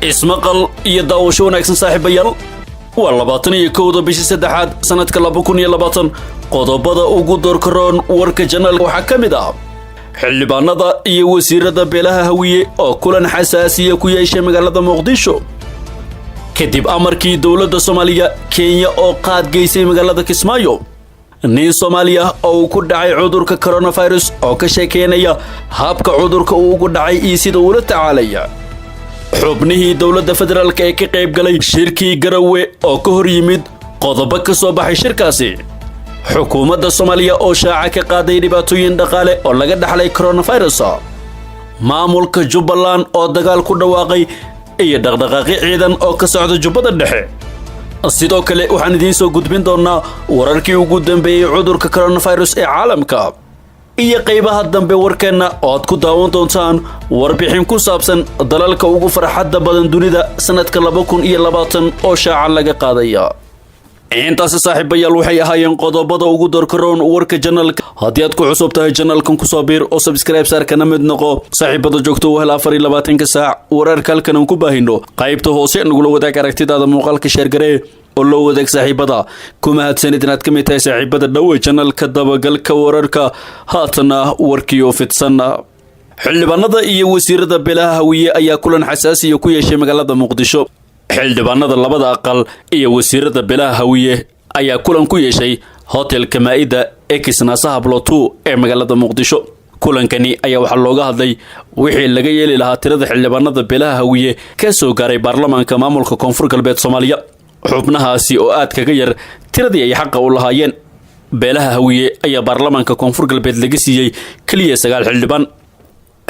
ismaqal iyo daawasho wanaagsan saaxiibayaal waa 21 bishii saddexaad sanadka 2020 qodobada ugu doorkaroon warka janaalka waxaa kamid ah xildhibaanada iyo wasiirada beelaha hawiye oo kulan xasaasiya ku yeeshay magaalada Muqdisho kadib amarkii dawladda Soomaaliya Kenya oo qaad geysay magaalada Kismaayo nin Soomaaliya oo ku dhacay cudurka coronavirus oo ka sheekeynaya habka cudurka uu ugu dhacay iyo sida uu la tacaalaya xubnihii dawladda federaalka ee ka qayb galay shirkii Garowe oo ka hor yimid qodobo ka soo baxay shirkaasi xukuumadda Soomaaliya oo shaaca ka qaaday dhibaatooyin dhaqaale oo laga dhaxlay coronavirus maamulka Jubbaland oo dagaal ku dhawaaqay iyo dhaqdhaqaaqi ciidan oo ka socda Jubbada Dhexe sidoo kale waxaan idiin soo gudbin doonaa wararkii ugu dambeeyay cudurka coronavirus ee caalamka iyo qaybaha dambe warkeena oo aad ku daawan doontaan warbixin ku saabsan dalalka ugu farxadda badan dunida sanadka 2020 oo shaaca laga qaadaya intaas saaxiibayaal waxay ahaayeen qodobada ugu doorkaroon warka janaalka haddii aad ku cusub tahay janaalkan ku soo biir oo subscribe saarkana mid noqo saaxiibada joogto oo hel 24 saac wararka halkan aan ku baahino qaybta hoose nagula wadaag aragtidaada muuqaalka share garee oo loo wadaag saaxiibada kuma hadsanid inaad ka mid tahay saaxiibada dhow janaalka dabagalka wararka haatana warkii oo fidsan xildhibaanada iyo wasiirada beelaha hawiye ayaa kulan xasaasiya ku yeeshay magaalada Muqdisho xildhibaanada labada aqal iyo wasiirada beelaha hawiye ayaa kulan ku yeeshay hotelka Maida ee Kisnaasaha Blotu ee magaalada Muqdisho kulankani ayaa waxa looga hadlay wixii laga yeeli lahaa tirada xildhibaanada beelaha hawiye ka soo gaaray baarlamaanka maamulka Koonfur Galbeed Soomaaliya xubnahaasi oo aad kaga yar tiradii ay xaq u lahaayeen beelaha hawiye ayaa baarlamaanka Koonfur Galbeed laga siiyay kaliya 9 xildhibaan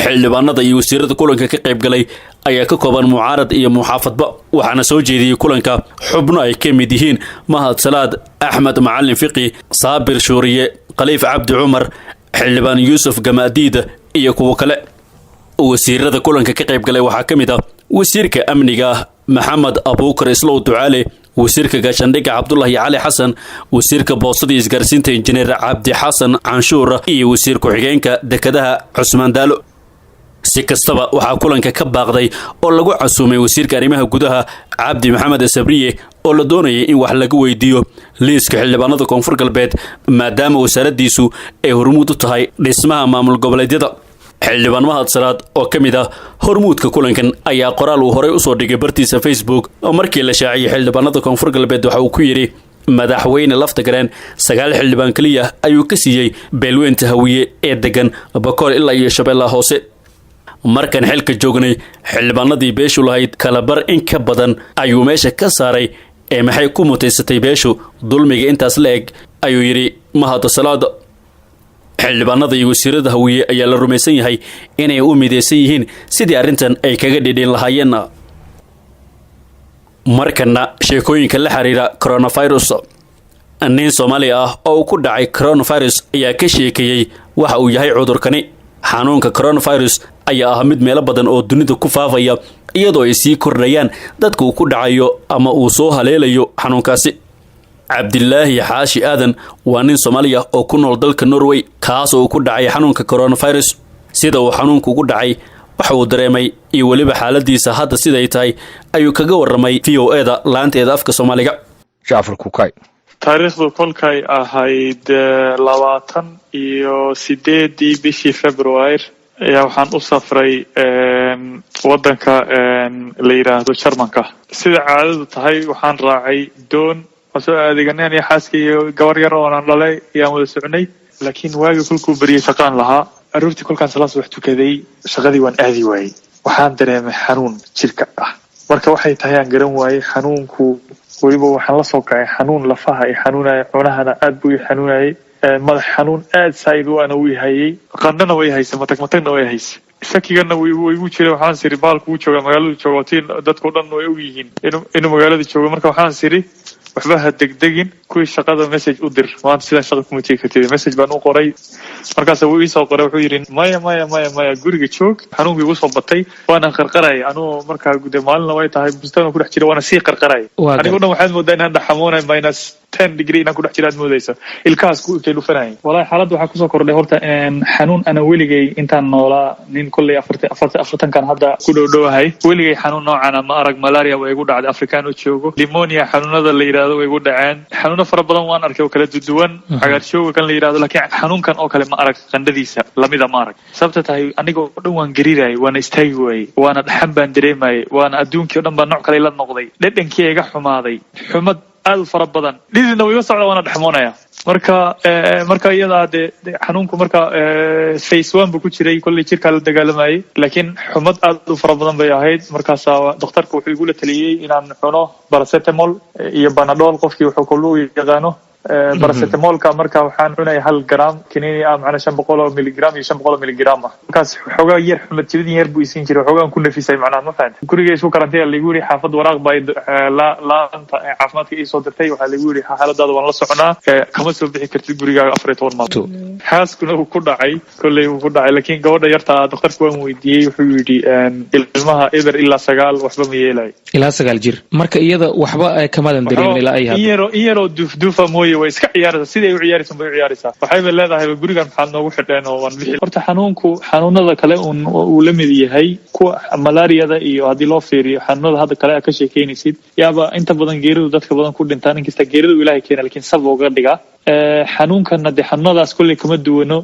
xildhibaanada iyo wasiirada kulanka ka qayb galay ayaa ka kooban mucaarad iyo muxaafadba waxaana soo jeediyay kulanka xubno ay ka mid yihiin Mahad Salaad Axmed Macallin Fiqi Saabir Shuuriye Khaliif Cabdi Cumar xildhibaan Yuusuf Gamaadiid iyo kuwa kale wasiirada kulanka ka qayb galay waxaa kamid ah wasiirka amniga Maxamed Abuukar Islow Ducaale wasiirka gaashaandhigga Cabdullaahi Cali Xasan wasiirka boostada isgaarsiinta injineer Cabdi Xasan Canshuur iyo wasiir ku-xigeenka dekedaha Cusmaan Daalo si kastaba waxaa kulanka ka baaqday oo lagu casuumay wasiirka arrimaha gudaha Cabdi Maxamed Sabriye oo la doonayay in wax laga weydiiyo liiska xildhibaanada Koonfur Galbeed maadaama wasaaraddiisu ay hormuud u tahay dhismaha maamul goboleedyada xildhibaan Mahad Salaad oo kamid ah hormuudka kulankan ayaa qoraal uu horay u soo dhigay bartiisa Facebook oo markii la shaaciyay xildhibaanada Koonfur Galbeed waxa uu ku yiri madaxweyne laftagareen 9 xildhibaan kaliya ayuu ka siiyay beelweynta hawiye ee degan Bakool ilaa iyo Shabeellaha Hoose markan xilka joognay xildhibaanadii beeshu lahayd kala bar in ka badan ayuu meesha ka saaray ee maxay ku mutaysatay beeshu dulmiga intaas la eg ayuu yiri Mahad Salaad xildhibaanada iyo wasiirada hawiye ayaa la rumaysan yahay inay u mideysan yihiin sidii arrintan ay kaga dhidhin lahaayeen markana sheekooyinka la xiriira coronavirus nin Soomaali ah oo ku dhacay coronavirus ayaa ka sheekayay waxa uu yahay cudurkani xanuunka coronavirus ayaa ah mid meelo badan oo dunida ku faafaya iyadoo ay sii kordhayaan dadka uu ku dhacayo ama uu soo haleelayo xanuunkaasi Cabdillaahi Xaashi Aadan waa nin Soomaali ah oo ku nool dalka Norway kaas oo ku dhacay xanuunka coronavirus sida uu xanuunku ugu dhacay waxa uu dareemay iyo waliba xaaladiisa hadda siday tahay ayuu kaga waramay VOA-da laanteeda afka Soomaaliga Jaafar Kukay taariikhdu kolkay ahayd 28 bishii February ayaa waxaan u safray wadanka la yiraahdo Jarmalka sida caadadu tahay waxaan raacay doon soo adeeganeen iyo xaaskii gabar yar oo aan dhalay ayaan wada soconay laakiin waagi kulku bariyay shaqaan lahaa aroortii kolkaan salaas wax tukaday shaqadii waan aadi waayay waxaan dareemay xanuun jirka ah marka waxay tahay aan garan waayay xanuunku waliba waxaan la soo kacay xanuun lafaha ay xanuunay cunahana aad buu xanuunay madax xanuun aad saayid oo ana wii hayay qandhana way haysay matagna way haysay shakigana way ugu jiray waxaan siri baalku jooga magaalada joogotiin dadku dhan way u yihiin inuu magaalada joogo marka waxaan siri waxba ha degdegin kuwii shaqada message u dir maanta sidaan shaqa kuma tegi kartid message baan u qoray markaas wuu ii soo qoray wuxuu yidhi maya guriga joog xanuunkii igu soo batay waana qarqaraya anuu markaa gude maalina way tahay bustaan ku dhex jira waana sii qarqaraya anigu dhan waxaad moodaa inaan dhaxamoonay minus 10 degree inaan ku dhex jiraad moodaysa ilkahaas ku ikay dhufanayay walahi xaaladda waxaa kusoo kordhay horta xanuun ana weligay intaan noolaa nin kolley 40 hadda ku dhowdhowahay weligay xanuun noocana ma arag malaria way igu dhacday afrikaan u joogo pneumonia xanuunada la yiraahdo way igu dhaceen xanuuno fara badan waan arkay oo kala duwan cagaarshowga kan la yiraahdo laakiin xanuunkan oo kale ma arag qandhadiisa lamida ma arag sababta tahay aniga oo dhan waan gariiray waana istaagi waayey waana dhaxan baan dareemayay waana adduunkii oo dhan baa nooc kale la noqday dhadhankii iga xumaaday xumad aad u fara badan dhididna wuu iga socda waana dhaxmoonaya marka iyadaa dee xanuunku marka phase 1 buu ku jiray kolley jirkaa la dagaalamayay laakiin xumad aad u fara badan bay ahayd markaasaa dhakhtarka wuxuu igula taliyey inaan cuno paracetamol iyo panadol qofkii wuxuu kullu yaqaano paracetamolka marka waxaan cunay 1 gram kiniini macna 500 miligram iyo 500 miligram markaas xogaa yar xumad jibin yar buu isiin jiray xogaa ku nafisay macnaha ma fahanti guriga isku karantiya lagu yiri xaafad waraaq bay laanta caafimaadka ii soo dirtay waxa lagu yiri xaaladaada waan la soconaa kama soo bixi kartid gurigaaga 14 maalmood xaaskuna uu ku dhacay kolley uu ku dhacay laakiin gabadha yarta dhakhtarku waan weydiiyey wuxuu yiri ilmaha eber ilaa 9 waxba ma yeelay ilaa 9 jir marka iyada waxba ay kamadan dareemin ilaa ay hadda iyaro duufduufa way iska ciyaaraysaa sidii ay u ciyaaraysaa bay u ciyaaraysaa waxay bay leedahay gurigan maxaad noogu xidheen oo waan bixi horta xanuunada kale uu la mid yahay kuwa malaariyada iyo haddii loo fiiriyo xanuunada hadda kale ka sheekeynaysid yaaba inta badan geeridu dadka badan ku dhintaan inkasta geeridu ilaahay keena laakiin sabab uga dhiga xanuunkana dee xanuunadaas kolley kama duwano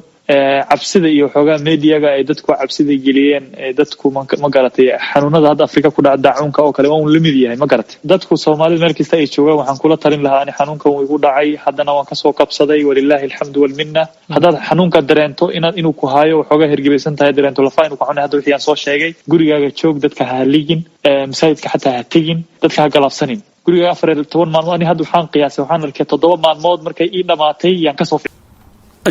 cabsida iyo xoogaa mediaga ay dadku cabsida geliyeen dadku ma garatay xanuunada hadda Afrika ku dhaca daacunka oo kale waan la mid yahay ma garatay dadku Soomaaliyeed meel kasta ay joogaan waxaan kula talin lahaa in xanuunkan uu igu dhacay haddana waan ka soo kabsaday walillahi alhamdu wal minna haddaad xanuunka dareento inuu ku haayo xoogaa hergibeysan tahay dareento lafa inuu ku xanuun hadda wixii aan soo sheegay gurigaaga joog dadka ha ligin masaajidka xataa ha tegin dadka ha galabsanin guriga 14 maalmood ani hadda waxaan qiyaasay waxaan arkay 7 maalmood markay ii dhamaatay yaan ka soo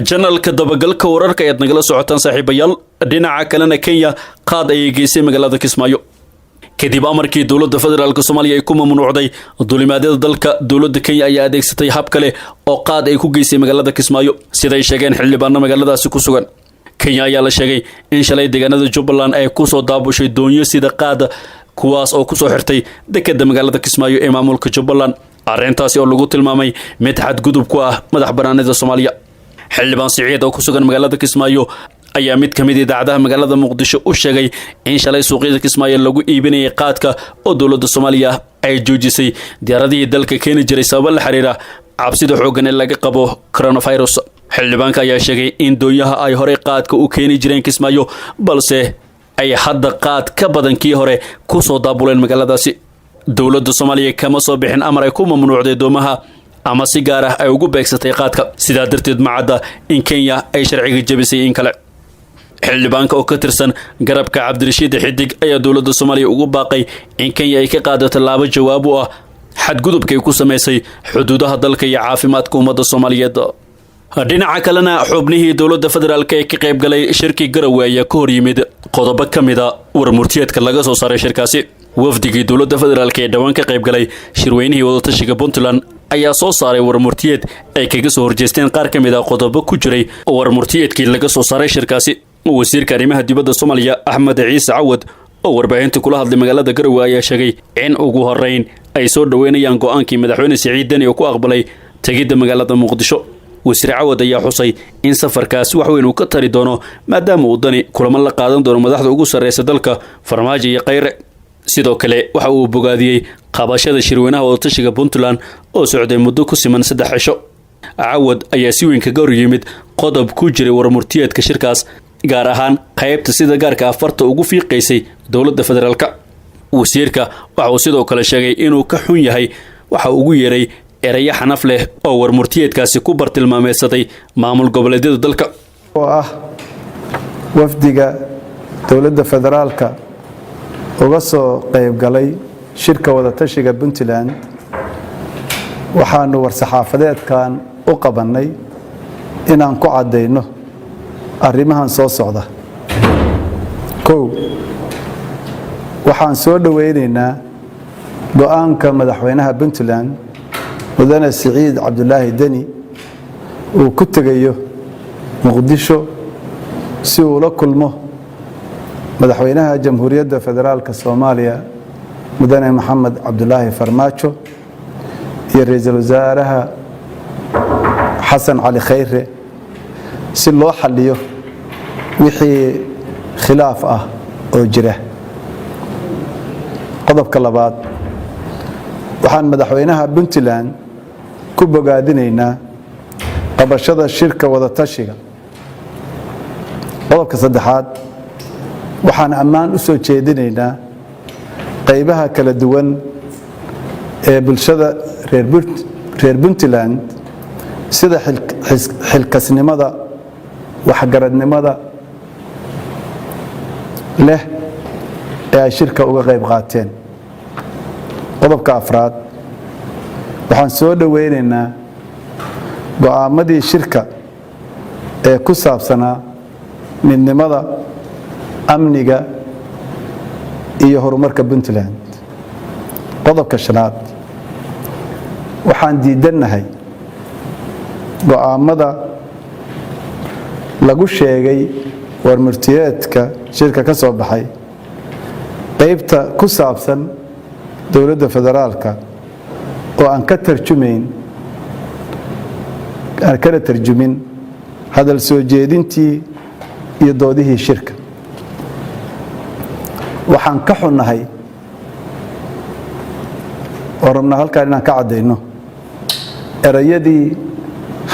janalka dabagalka wararka ayaad nagala socotaan saaxiibayaal dhinaca kalena Kenya qaad ay geysay magaalada Kismaayo kadib amarkii dowladda federaalka Soomaaliya ay ku mamnuucday duulimaadyada dalka dowladda Kenya ayaa adeegsatay hab kale oo qaad ay ku geysay magaalada Kismaayo sida ay sheegeen xildhibaano magaaladaasi ku sugan Kenya ayaa la sheegay in shalay deegaanada Jubbaland ay ku soo daabushay doonyo sida qaad kuwaas oo ku soo xirtay dekedda magaalada Kismaayo ee maamulka Jubbaland arrintaasi oo lagu tilmaamay mid xadgudub ku ah madax bannaanida Soomaaliya xildhibaan Siciid oo ku sugan magaalada Kismaayo ayaa mid kamid idaacadaha magaalada Muqdisho u sheegay in shalay suuqyada Kismaayo lagu iibinayay qaadka oo dowladda Soomaaliya ay joojisay diyaaradihii dalka keeni jiray sabab la xiriira cabsida xooggan ee laga qabo coronavirus xildhibaanka ayaa sheegay in doonyaha ay hore qaadka u keeni jireen Kismaayo balse ay hadda qaad ka badan kii hore ku soo daabuleen magaaladaasi dowladda Soomaaliya kama soo bixin amar ay ku mamnuucday doomaha ama si gaar ah ay ugu beegsatay qaadka sidaa darteed ma cadda in Kenya ay sharciga jabisay in kale xildhibaanka oo ka tirsan garabka Cabdirashiid Xidig ayaa dowladda Soomaaliya ugu baaqay in Kenya ay ka qaadato laabo jawaab u ah xadgudubka ay ku sameysay xuduudaha dalka iyo caafimaadka ummadda Soomaaliyeed dhinaca kalena xubnihii dowladda federaalka ee ka qayb galay shirki Garowe ayaa ka hor yimid qodobo kamid ah warmurtiyeedka laga soo saaray shirkaasi wafdigii dowladda federaalka ee dhawaan ka qayb galay shirweynihii wadatashiga Puntland ayaa soo saaray warmurtiyeed ay kaga soo horjeesteen qaar kamid ah qodobo ku jiray warmurtiyeedkii laga soo saaray shirkaasi wasiirka arrimaha dibadda Soomaaliya Axmed Ciise Cawad oo warbaahinta kula hadlay magaalada Garowe ayaa sheegay in ugu horeyn ay soo dhaweynayaan go'aankii madaxweyne Siciid Deni oo ku aqbalay tagida magaalada Muqdisho wasiir Cawad ayaa xusay in safarkaas wax weyn uu ka tari doono maadaama uu Deni kulamo la qaadan doono madaxda ugu sareysa dalka Farmaajo iyo Khayre sidoo kale waxa uu bogaadiyay qabashada shirweynaha wadatashiga Puntland oo socday muddo ku siman 3 cisho Cawad ayaa si weyn kaga hor yimid qodob ku jiray warmurtiyeedka shirkaas gaar ahaan qaybta sida gaarka afarta ugu fiiqaysay dowladda federaalka wasiirka waxa uu sidoo kale sheegay inuu ka xun yahay waxa ugu yeeray eraya xanaf leh oo warmurtiyeedkaasi ku bartilmaameedsaday maamul goboleedyada dalka oo ah wafdiga dowladda federaalka uga soo qayb galay shirka wadatashiga Puntland waxaanu war-saxaafadeedkan u qabanay inaan ku cadeyno arrimahan soo socda waxaan soo dhaweynaynaa go'aanka madaxweynaha Puntland mudane siciid cabdulaahi deni uu ku tegayo muqdisho si uu la kulmo madaxweynaha jamhuuriyadda federaalka soomaaliya mudane maxamed cabdulaahi farmaajo iyo ra'iisul wasaaraha xasan cali khayre si loo xalliyo wixii khilaaf ah oo jira. qodobka labaad, waxaan madaxweynaha Puntland ku bogaadinaynaa qabashada shirka wada tashiga. qodobka saddexaad, waxaan ammaan u soo jeedinaynaa qaybaha kala duwan ee bulshada reer Puntland sida xilkasnimada, waxgaradnimada leh ee ay shirka uga qayb qaateen. qodobka afraad, waxaan soo dhoweynaynaa go'aamadii shirka ee ku saabsanaa midnimada, amniga iyo horumarka Puntland. qodobka shanaad, waxaan diidannahay go'aamada lagu sheegay warmurtiyeedka shirka ka soo baxay qaybta ku saabsan dowladda federaalka oo aan kala tarjumin hadal soo jeedintii iyo doodihii shirka. waxaan ka xunnahay oo rabnaa halkaan inaan ka caddayno erayadii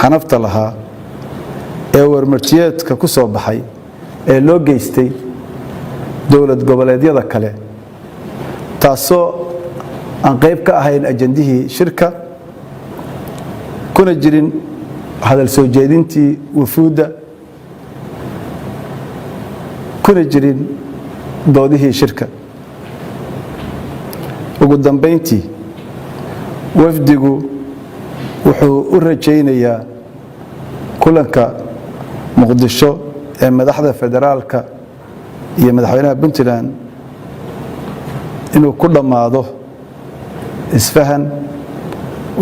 xanafta lahaa ee warmartiyeedka ku soo baxay ee loo geystay dowlad goboleedyada kale, taasoo aan qayb ka ahayn ajandihii shirka, kuna jirin hadal soo jeedintii wufuudda, kuna jirin doodihii shirka. ugu dambayntii, wafdigu wuxuu u rajaynayaa kulanka muqdisho ee madaxda federaalka iyo madaxweynaha Puntland inuu ku dhammaado isfahan,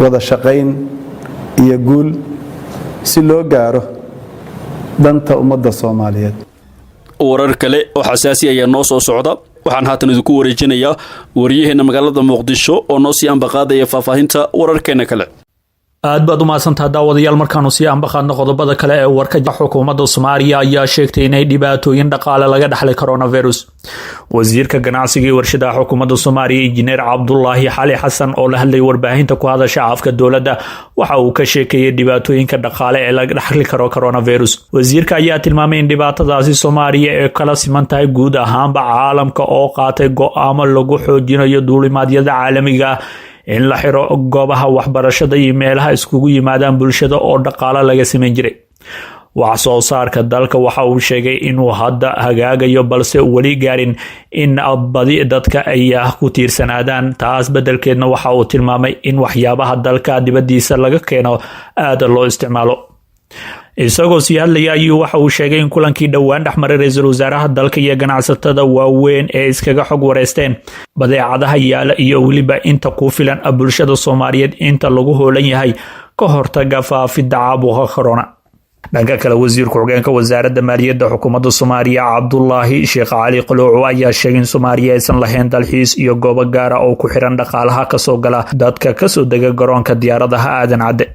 wada shaqayn iyo guul si loo gaaro danta ummadda Soomaaliyeed. warar kale oo xasaasi ayaa noo soo socda. waxaan haatan idinku wareejinayaa wariyaheena magaalada Muqdisho oo noo sii ambaqaadaya faahfaahinta wararkeena kale. aad baad u mahadsantahay daawadayaal. markaanu sii ambaqaadno qodobada kale ee warka xukuumadda Soomaaliya ayaa sheegtay inay dhibaatooyin dhaqaale laga dhaxlay coronavirus. wasiirka ganacsiga iyo warshadaha xukuumadda Soomaaliya injineer Cabdullaahi Xali Xasan oo la hadlay warbaahinta ku hadasha afka dowladda waxa uu ka sheekeeyay dhibaatooyinka dhaqaale ee laga dhaxli karo coronavirus. wasiirka ayaa tilmaamay in dhibaatadaasi Soomaaliya ay kala siman tahay guud ahaanba caalamka oo qaatay go'aamo lagu xoojinayo duulimaadyada caalamiga in la xiro goobaha waxbarashada iyo meelaha iskugu yimaadaan bulshada oo dhaqaale laga sameyn jiray. wax soo saarka dalka waxa uu sheegay inuu hadda hagaagayo balse weli gaarin in badi dadka ay ku tiirsanaadaan. taas beddelkeedna waxa uu tilmaamay in waxyaabaha dalka dibaddiisa laga keeno aad loo isticmaalo. isagoo sii hadlaya ayuu waxa uu sheegay in kulankii dhowaan dhexmaray ra'iisul wasaaraha dalka iyo ganacsatada waaweyn ee iskaga xog wareysteen badeecadaha yaala iyo weliba inta ku filan bulshada Soomaaliyeed inta lagu hoolan yahay ka hortaga faafidda caabuqa corona. dhanka kale, wasiirka xogeenka wasaaradda maaliyadda xukuumadda Soomaaliya Cabdullaahi Sheekh Cali Quluucu ayaa sheegay in Soomaaliya aysan lahayn dalxiis iyo goobo gaar ah oo ku xiran dhaqaalaha kasoo gala dadka kasoo dega garoonka diyaaradaha aadan cadde.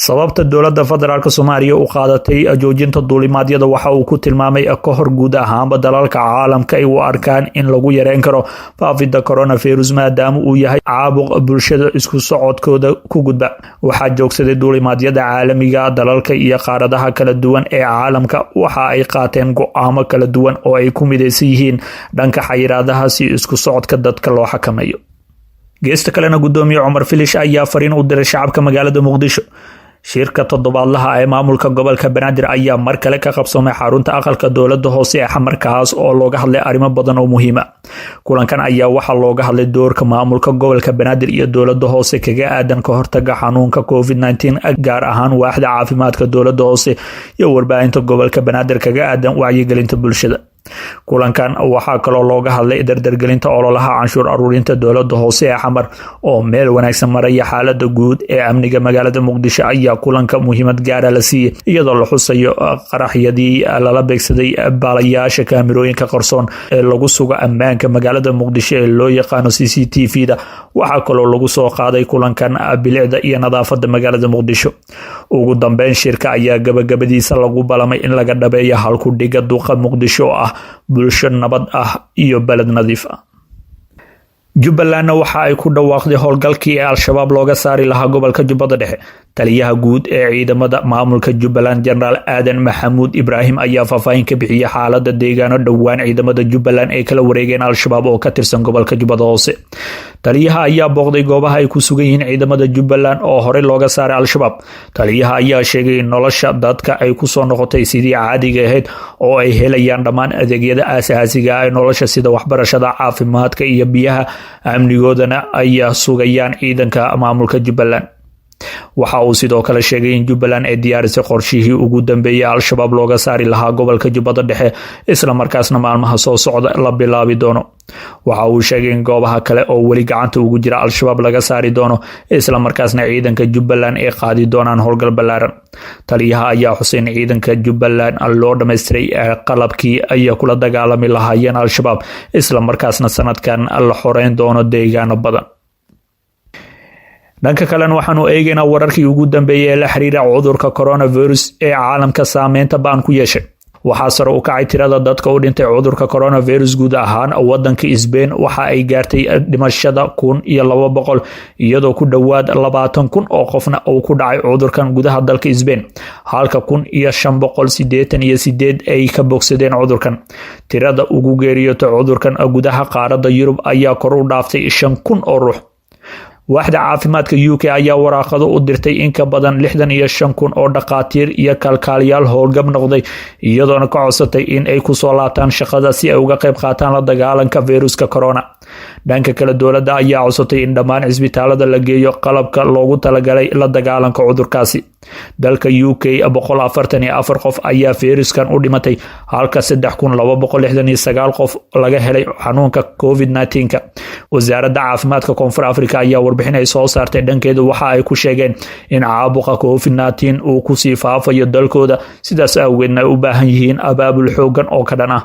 sababta dowladda federaalka Soomaaliya u qaadatay joojinta duulimaadyada waxa uu ku tilmaamay ka hor guud ahaanba dalalka caalamka ay u arkaan in lagu yareyn karo faafidda coronavirus maadaama uu yahay caabuq bulshada isku socodkooda ku gudba. waxaa joogsaday duulimaadyada caalamiga, dalalka iyo qaaradaha kala duwan ee caalamka waxa ay qaateen go'aamo kala duwan oo ay ku midaysan yihiin dhanka xayiraadaha si isku socodka dadka loo xakameeyo. geesta kalena gudoomiye Cumar Filish ayaa fariin u diray shacabka magaalada Muqdisho. shirka toddobaadlaha ee maamulka gobolka Banaadir ayaa mar kale ka qabsoomay xarunta aqalka dowladda hoose ee xamarkaas oo looga hadlay arrimo badan oo muhiim ah. kulankan ayaa waxaa looga hadlay doorka maamulka gobolka Banaadir iyo dowladda hoose kaga aadan ka hortaga xanuunka COVID-19 gaar ahaan waaxda caafimaadka dowladda hoose iyo warbaahinta gobolka Banaadir kaga aadan wacyigelinta bulshada. kulankan waxaa kaloo looga hadlay dardargelinta ololaha canshuur aruurinta dowlada hoose ee xamar oo meel wanaagsan maraya. xaalada guud ee amniga magaalada muqdisho ayaa kulanka muhiimad gaara la siiyey iyadoo la xusayo qaraxyadii lala beegsaday baalayaasha kaamirooyinka qarsoon ee lagu sugo ammaanka magaalada muqdisho ee loo yaqaano CCTV-da. waxaa kaloo lagu soo qaaday kulankan bilicda iyo nadaafada magaalada muqdisho. ugu dambeyn shirka ayaa gabagabadiisa lagu balamay in laga dhabeeyo halku dhiga duqa muqdisho oo ah bulsho nabad ah iyo baled nadiif ah. Jubbalandna waxa ay ku dhawaaqday howlgalkii ee al-shabaab looga saari lahaa gobolka Jubbada Dhexe. taliyaha guud ee ciidamada maamulka Jubbaland General Aadan Maxamuud Ibraahim ayaa faahfaahin ka bixiyay xaalada deegaano dhowaan ciidamada Jubbaland ay kala wareegeen al-shabaab oo ka tirsan gobolka Jubbada Hoose. taliyaha ayaa booqday goobaha ay ku sugan yihiin ciidamada Jubbaland oo horey looga saaray al-shabaab. taliyaha ayaa sheegay in nolosha dadka ay ku soo noqotay sidii caadiga ahayd oo ay helayaan dhammaan adeegyada aasaasiga ah ee nolosha sida waxbarashada, caafimaadka iyo biyaha. amnigoodana ay sugayaan ciidanka maamulka Jubbaland. waxa uu sidoo kale sheegay in Jubbaland ay diyaarisay qorshihii ugu dambeeyay al-shabaab looga saari lahaa gobolka Jubbada Dhexe isla markaasna maalmaha soo socda la bilaabi doono. waxa uu sheegay in goobaha kale oo weli gacanta ugu jira al-shabaab laga saari doono isla markaasna ciidanka Jubbaland ay qaadi doonaan howlgal ballaaran. taliyaha ayaa xusay in ciidanka Jubbaland loo dhammaystiray qalabkii ay kula dagaalami lahaayeen al-shabaab isla markaasna sanadkan la xoreyn doono deegaano badan. dhanka kalena waxaanu eegaynaa wararkii ugu dambeeyay ee la xiriira cudurka coronavirus ee caalamka saameynta baan ku yeeshay. waxaa sare u kacay tirada dadka u dhintay cudurka coronavirus guud ahaan wadanka Spain. waxa ay gaartay dhimashada 1200 iyadoo ku dhowaad 20,000 oo qofna uu ku dhacay cudurkan gudaha dalka Spain halka 1588 ay ka bogsadeen cudurkan. tirada ugu geeriyootay cudurkan gudaha qaaradda Yurub ayaa kor u dhaaftay 5,000 oo ruux. waaxda caafimaadka UK ayaa waraaqado u dirtay in ka badan 65,000 oo dhaqaatiir iyo kalkaaliyaal howlgab noqday iyadoona ka codsatay in ay ku soo laabtaan shaqada si ay uga qayb qaataan la dagaalanka viruska corona. dhanka kale dowladda ayaa codsatay in dhammaan cisbitaalada la geeyo qalabka loogu talagalay la dagaalanka cudurkaasi. dalka UK 144 qof ayaa viruskan u dhimatay halka 3,269 qof laga helay xanuunka COVID-19. wasaaradda caafimaadka koonfur Afrika ayaa warbixin ay soo saartay dhankeedu waxa ay ku sheegeen in caabuqa COVID-19 uu ku sii faafayo dalkooda sidaas awgeedna ay u baahan yihiin abaabul xoogan oo ka dhan ah.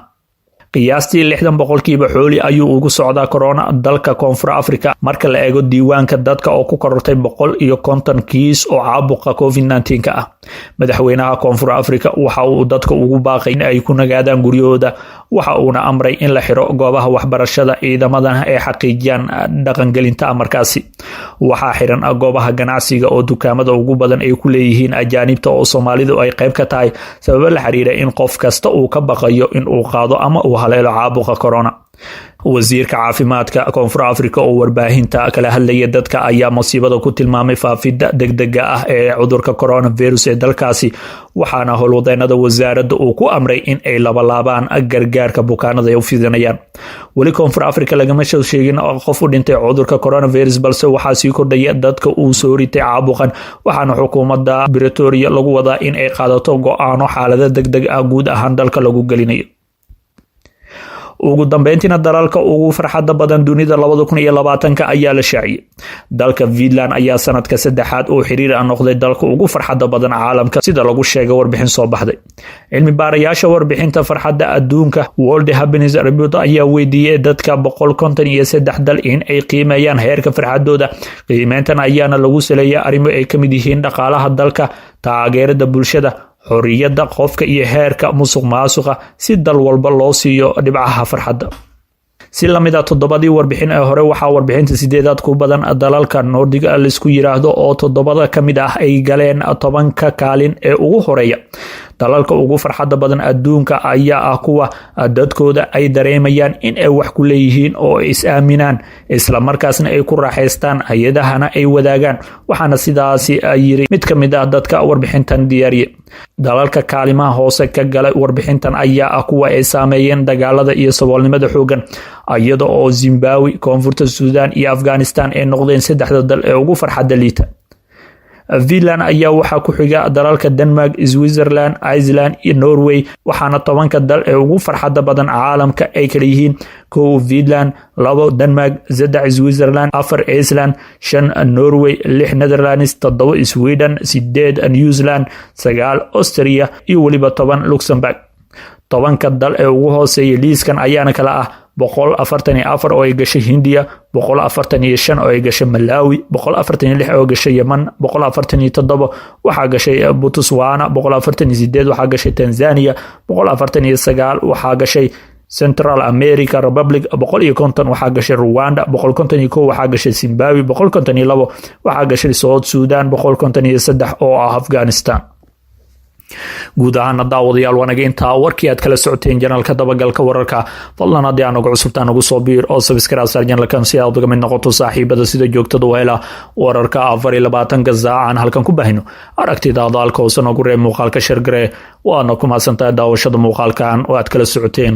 qiyaastii 60% xooli ayuu ugu socdaa corona dalka koonfur Afrika marka la eego diiwaanka dadka oo ku korortay 150 kiis oo caabuqa COVID-19 ah. madaxweynaha koonfur Afrika waxa uu dadka ugu baaqay in ay ku nagaadaan guryahooda. waxa uuna amray in la xiro goobaha waxbarashada ciidamadana ay xaqiijiyaan dhaqangelinta amarkaasi. waxaa xiran goobaha ganacsiga oo dukaamada ugu badan ay ku leeyihiin ajaanibta oo Soomaalidu ay qayb ka tahay sabab la xiriira in qof kasta uu ka baqayo in uu qaado ama uu haleelo caabuqa corona. wasiirka caafimaadka koonfur Afrika oo warbaahinta kala hadlaya dadka ayaa musiibada ku tilmaamay faafidda degdega ah ee cudurka coronavirus ee dalkaasi waxaana howlwadeennada wasaaradda uu ku amray in ay laabaan gargaarka bukaanada ay u fidinayaan. weli koonfur Afrika lagama soo sheegin qof u dhintay cudurka coronavirus balse waxaa sii kordhaya dadka uu soo ritay caabuqan waxaana xukuumadda Pretoria lagu wadaa in ay qaadato go'aano xaalada degdeg ah guud ahaan dalka lagu gelinayo. ugu dambeyntiina dalalka ugu farxadda badan dunida 2020 ayaa la shaaciyay. dalka Finland ayaa sanadka saddexaad oo xiriir ah noqday dalka ugu farxadda badan caalamka sida lagu sheegay warbixin soo baxday. cilmi baarayaasha warbixinta farxadda adduunka World Happiness Report ayaa weydiiyay dadka 153 dal in ay qiimeeyaan heerka farxadooda. qiimeyntan ayaana lagu saleeyay arrimo ay kamid yihiin dhaqaalaha dalka, taageerada bulshada, xorriyadda qofka iyo heerka musuqmaasuqa si dal walba loo siiyo dhibcaha farxadda. si lamida 7 warbixin ee hore waxaa warbixinta 8 ku badan dalalka Nordiga la isku yiraahdo oo 7 kamid ah ay galeen 10 kaalin ee ugu horeeya. dalalka ugu farxadda badan adduunka ayaa ah kuwa dadkooda ay dareemayaan in ay wax ku leeyihiin oo is aaminaan isla markaasna ay ku raaxaystaan hay'adahana ay wadaagaan. waxaana sidaasi yiri mid kamid ah dadka warbixintan diyaariyay. dalalka kaalimaha hoose ka galay warbixintan ayaa ah kuwa ay saameeyeen dagaalada iyo saboolnimada xoogan iyada oo Zimbabwe, Koonfurta Suudaan iyo Afghanistan ay noqdeen 3 dal ee ugu farxadda liita. Finland ayaa waxaa ku xiga dalalka Denmark, Switzerland, Iceland iyo Norway waxaana 10 dal ee ugu farxadda badan caalamka ay kala yihiin 1 Finland, 2 Denmark, 3 Switzerland, 4 Iceland, 5 Norway, 6 Netherlands, 7 Sweden, 8 New Zealand, 9 Austria iyo waliba 10 Luxembourg. 10 dal ee ugu hooseeya liiskan ayaana kala ah 144 oo ay gashay Hindiya, 145 oo ay gashay Malawi, 146 oo gashay Yemen, 147 waxaa gashay Botswana, 148 waxaa gashay Tanzania, 149 waxaa gashay Central America Republic, 150 waxaa gashay Rwanda, 151 waxaa gashay Zimbabwe, 152 waxaa gashay South Sudan, 153 oo ah Afghanistan. guud ahaan daawadayaal wanaga intaa warkii aad kala socoteen janaalka dabagalka wararka fadlan haddii aan ugu cusubtaan ugu soo biir oo subscribe sar janaalkan si aad uga mid noqoto saaxiibada sida joogtada u hela wararka 24 saacan halkan ku baahino aragtidaada halka oo san ugu reeb muuqaalka share gare waana ku mahadsantahay daawashada muuqaalkan oo aad kala socoteen